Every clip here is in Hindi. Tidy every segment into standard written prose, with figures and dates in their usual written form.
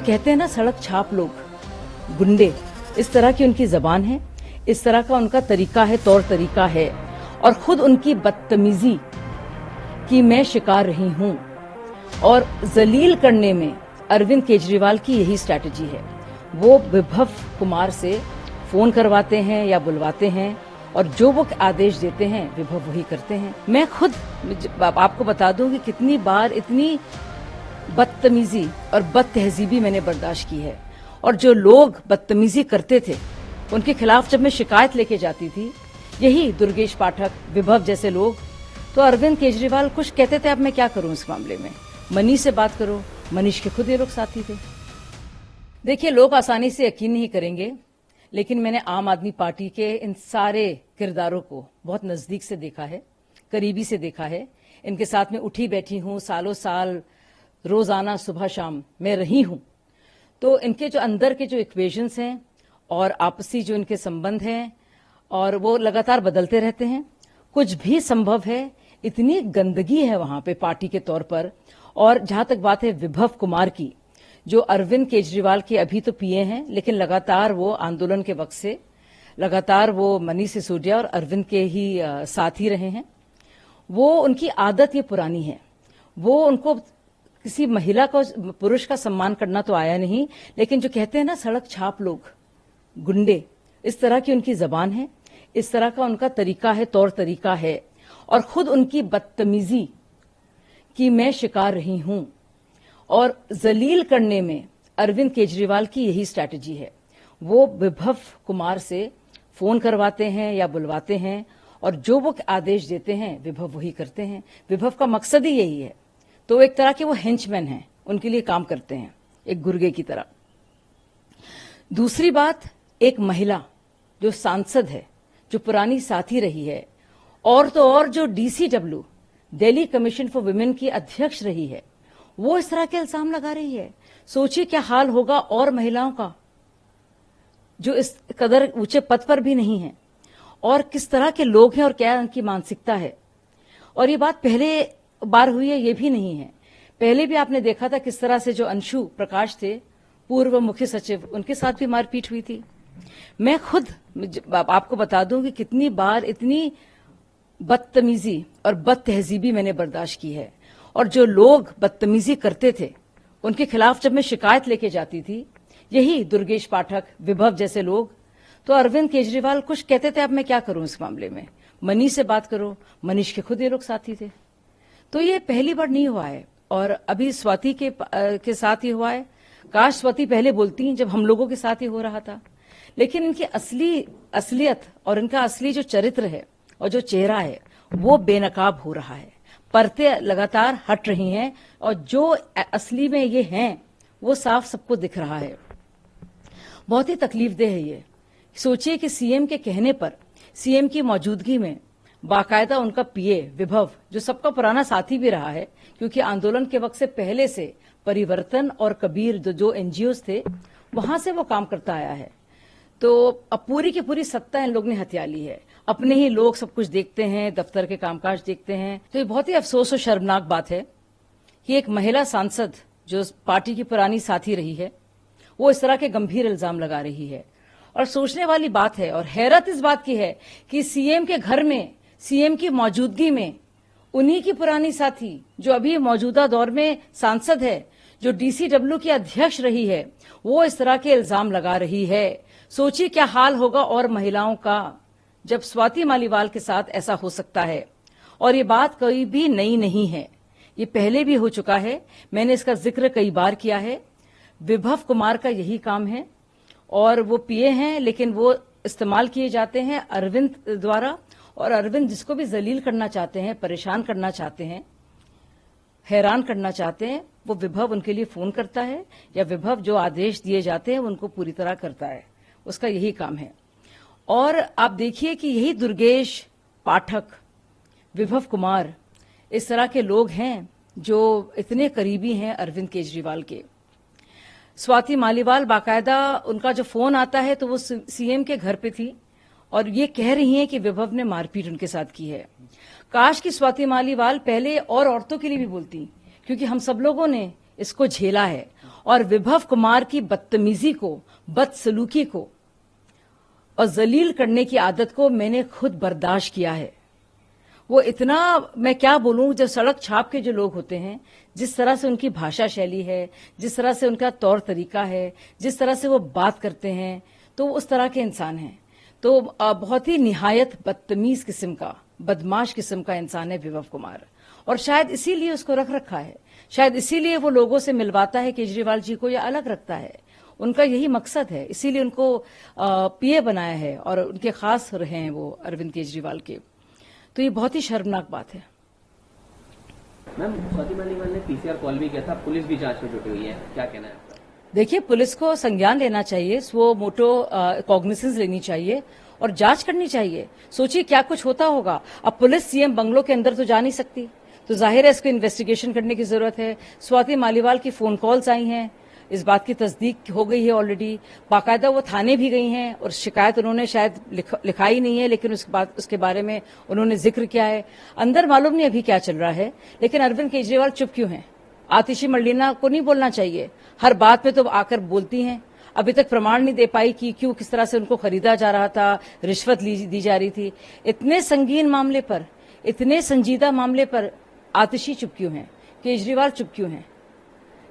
कहते हैं ना, सड़क छाप लोग गुंडे, इस तरह की उनकी जबान है, इस तरह का उनका तरीका है, तौर तरीका है। और खुद उनकी बदतमीजी की मैं शिकार रही हूं। और जलील करने में अरविंद केजरीवाल की यही स्ट्रैटेजी है। वो विभव कुमार से फोन करवाते हैं या बुलवाते हैं, और जो वो आदेश देते हैं विभव वही करते हैं। मैं खुद आपको बता दूं कि कितनी बार इतनी बदतमीजी और बदतहजीबी मैंने बर्दाश्त की है। और जो लोग बदतमीजी करते थे उनके खिलाफ जब मैं शिकायत लेके जाती थी, यही दुर्गेश पाठक, विभव जैसे लोग, तो अरविंद केजरीवाल कुछ कहते थे, अब मैं क्या करूं इस मामले में, मनीष से बात करो। मनीष के खुद ये लोग साथी थे। देखिए, लोग आसानी से यकीन नहीं करेंगे, लेकिन मैंने आम आदमी पार्टी के इन सारे किरदारों को बहुत नजदीक से देखा है, करीबी से देखा है। इनके साथ में उठी बैठी हूं, सालों साल रोजाना सुबह शाम मैं रही हूं। तो इनके जो अंदर के जो इक्वेशंस हैं और आपसी जो इनके संबंध हैं, और वो लगातार बदलते रहते हैं। कुछ भी संभव है, इतनी गंदगी है वहां पे पार्टी के तौर पर। और जहां तक बात है विभव कुमार की, जो अरविंद केजरीवाल के अभी तो पीए हैं, लेकिन लगातार वो आंदोलन के वक्त से लगातार वो मनीष सिसोदिया और अरविंद के ही साथ ही रहे हैं। वो उनकी आदत ये पुरानी है। वो उनको किसी महिला को, पुरुष का सम्मान करना तो आया नहीं, लेकिन जो कहते हैं ना, सड़क छाप लोग गुंडे, इस तरह की उनकी जबान है, इस तरह का उनका तरीका है, तौर तरीका है। और खुद उनकी बदतमीजी की मैं शिकार रही हूं। और जलील करने में अरविंद केजरीवाल की यही स्ट्रैटेजी है। वो विभव कुमार से फोन करवाते हैं या बुलवाते हैं, और जो वो आदेश देते हैं विभव वही करते हैं। विभव का मकसद ही यही है। तो एक तरह के वो हेंचमैन हैं, उनके लिए काम करते हैं, एक गुर्गे की तरह। दूसरी बात, एक महिला जो सांसद है, जो पुरानी साथी रही है, और तो और जो DCW, Delhi commission for women की अध्यक्ष रही है, वो इस तरह के इल्जाम लगा रही है। सोचिए क्या हाल होगा और महिलाओं का जो इस कदर ऊंचे पद पर भी नहीं है, और किस तरह के लोग हैं और क्या उनकी मानसिकता है। और ये बात पहले बार हुई है ये भी नहीं है। पहले भी आपने देखा था किस तरह से जो अंशु प्रकाश थे, पूर्व मुख्य सचिव, उनके साथ भी मारपीट हुई थी। मैं खुद आपको बता दूं कि कितनी बार इतनी बदतमीजी और बदतहजीबी मैंने बर्दाश्त की है। और जो लोग बदतमीजी करते थे उनके खिलाफ जब मैं शिकायत लेके जाती थी, यही दुर्गेश पाठक, विभव जैसे लोग, तो अरविंद केजरीवाल कुछ कहते थे, अब मैं क्या करूं इस मामले में, मनीष से बात करो। मनीष के खुद ये लोग साथी थे। तो ये पहली बार नहीं हुआ है, और अभी स्वाति के साथ ही हुआ है। काश स्वाति पहले बोलती जब हम लोगों के साथ ही हो रहा था। लेकिन इनकी असलियत और इनका असली जो चरित्र है और जो चेहरा है वो बेनकाब हो रहा है। परतें लगातार हट रही हैं, और जो असली में ये हैं वो साफ सबको दिख रहा है। बहुत ही तकलीफदेह है ये। सोचिए कि सीएम के कहने पर, सीएम की मौजूदगी में बाकायदा उनका पीए विभव, जो सबका पुराना साथी भी रहा है, क्योंकि आंदोलन के वक्त से पहले से परिवर्तन और कबीर जो एनजीओज थे वहां से वो काम करता आया है। तो अब पूरी की पूरी सत्ता इन लोग ने हथिया ली है। अपने ही लोग सब कुछ देखते हैं, दफ्तर के कामकाज देखते हैं। तो ये बहुत ही अफसोस और शर्मनाक बात है कि एक महिला सांसद जो पार्टी की पुरानी साथी रही है, वो इस तरह के गंभीर इल्जाम लगा रही है। और सोचने वाली बात है, और हैरत इस बात की है कि सीएम के घर में, सीएम की मौजूदगी में, उन्हीं की पुरानी साथी जो अभी मौजूदा दौर में सांसद है, जो डीसीडब्ल्यू की अध्यक्ष रही है, वो इस तरह के इल्जाम लगा रही है। सोचिए क्या हाल होगा और महिलाओं का जब स्वाति मालीवाल के साथ ऐसा हो सकता है। और ये बात कोई भी नई नहीं है, ये पहले भी हो चुका है। मैंने इसका जिक्र कई बार किया है। विभव कुमार का यही काम है, और वो पीए हैं, लेकिन वो इस्तेमाल किए जाते हैं अरविंद द्वारा। और अरविंद जिसको भी जलील करना चाहते हैं, परेशान करना चाहते हैं, हैरान करना चाहते हैं, वो विभव उनके लिए फोन करता है, या विभव जो आदेश दिए जाते हैं उनको पूरी तरह करता है। उसका यही काम है। और आप देखिए कि यही दुर्गेश पाठक, विभव कुमार, इस तरह के लोग हैं जो इतने करीबी हैं अरविंद केजरीवाल के। स्वाति मालीवाल, बाकायदा उनका जो फोन आता है तो वो सीएम के घर पे थी, और ये कह रही हैं कि विभव ने मारपीट उनके साथ की है। काश कि स्वाति मालीवाल पहले और औरतों के लिए भी बोलती, क्योंकि हम सब लोगों ने इसको झेला है। और विभव कुमार की बदतमीजी को, बदसलूकी को और जलील करने की आदत को मैंने खुद बर्दाश्त किया है। वो इतना, मैं क्या बोलूं, जब सड़क छाप के जो लोग होते हैं, जिस तरह से उनकी भाषा शैली है, जिस तरह से उनका तौर तरीका है, जिस तरह से वो बात करते हैं, तो वो उस तरह के इंसान हैं। तो बहुत ही निहायत बदतमीज किस्म का, बदमाश किस्म का इंसान है विभव कुमार, और शायद इसीलिए उसको रख रखा है, शायद इसीलिए वो लोगों से मिलवाता है केजरीवाल जी को, या अलग रखता है। उनका यही मकसद है, इसीलिए उनको पीए बनाया है और उनके खास रहे हैं वो अरविंद केजरीवाल के। तो ये बहुत ही शर्मनाक बात है। मैम, स्वाति मालीवाल ने पीसीआर कॉल भी किया था, पुलिस भी जांच में जुटी हुई है, क्या कहना है आपका? देखिए, पुलिस को संज्ञान लेना चाहिए, वो मोटो कॉग्निसेंस लेनी चाहिए और जांच करनी चाहिए। सोचिए क्या कुछ होता होगा। अब पुलिस सीएम बंगलों के अंदर तो जा नहीं सकती, तो जाहिर है इसको इन्वेस्टिगेशन करने की जरूरत है। स्वाति मालीवाल की फोन कॉल्स आई हैं, इस बात की तस्दीक हो गई है ऑलरेडी। बाकायदा वो थाने भी गई हैं और शिकायत उन्होंने शायद लिखाई नहीं है, लेकिन उसके बारे में उन्होंने जिक्र किया है। अंदर मालूम नहीं अभी क्या चल रहा है, लेकिन अरविंद केजरीवाल चुप क्यों हैं? आतिशी मर्लिना को नहीं बोलना चाहिए, हर बात पे तो आकर बोलती हैं। अभी तक प्रमाण नहीं दे पाई कि क्यों, किस तरह से उनको खरीदा जा रहा था, रिश्वत दी जा रही थी। इतने संगीन मामले पर, इतने संजीदा मामले पर आतिशी चुप क्यों हैं? केजरीवाल चुप क्यों हैं?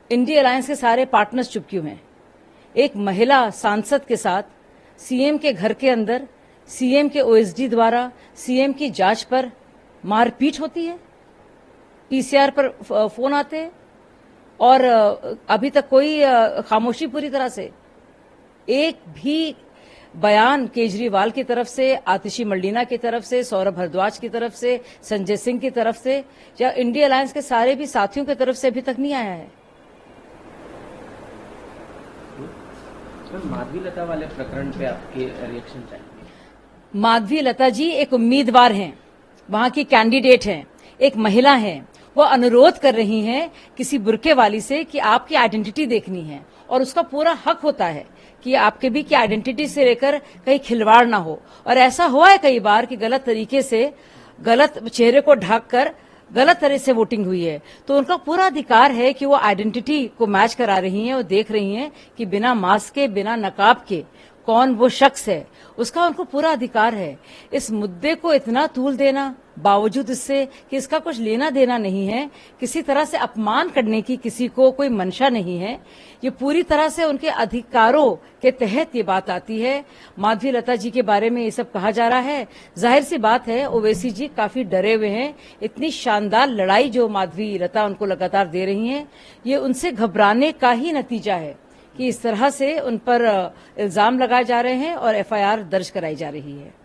इंडिया अलायंस के सारे पार्टनर्स चुप क्यों हैं? एक महिला सांसद के साथ सीएम के घर के अंदर सीएम के ओएसडी द्वारा सीएम की जांच पर मारपीट होती है, पीसीआर पर फोन आते हैं और अभी तक कोई खामोशी पूरी तरह से। एक भी बयान केजरीवाल की तरफ से, आतिशी मर्लिना की तरफ से, सौरभ भारद्वाज की तरफ से, संजय सिंह की तरफ से या इंडिया अलायंस के सारे भी साथियों की तरफ से अभी तक नहीं आया है। माधवी लता वाले प्रकरण पे आपके रिएक्शन चाहिए? माधवी लता जी एक उम्मीदवार हैं, वहां की कैंडिडेट हैं, एक महिला हैं। वो अनुरोध कर रही हैं किसी बुरके वाली से कि आपकी आइडेंटिटी देखनी है, और उसका पूरा हक होता है कि आपके भी की आइडेंटिटी से लेकर कहीं खिलवाड़ ना हो। और ऐसा हुआ है कई बार कि गलत तरीके से, गलत चेहरे को ढककर गलत तरह से वोटिंग हुई है, तो उनका पूरा अधिकार है कि वो आइडेंटिटी को मैच करा रही हैं और देख रही हैं कि बिना मास्क के, बिना नकाब के कौन वो शख्स है, उसका उनको पूरा अधिकार है। इस मुद्दे को इतना तूल देना, बावजूद इससे कि इसका कुछ लेना देना नहीं है, किसी तरह से अपमान करने की किसी को कोई मंशा नहीं है, ये पूरी तरह से उनके अधिकारों के तहत ये बात आती है। माधवी लता जी के बारे में ये सब कहा जा रहा है, जाहिर सी बात है ओवैसी जी काफी डरे हुए हैं। इतनी शानदार लड़ाई जो माधवी लता उनको लगातार दे रही हैं, ये उनसे घबराने का ही नतीजा है कि इस तरह से उन पर इल्जाम लगाए जा रहे हैं और एफआईआर दर्ज कराई जा रही है।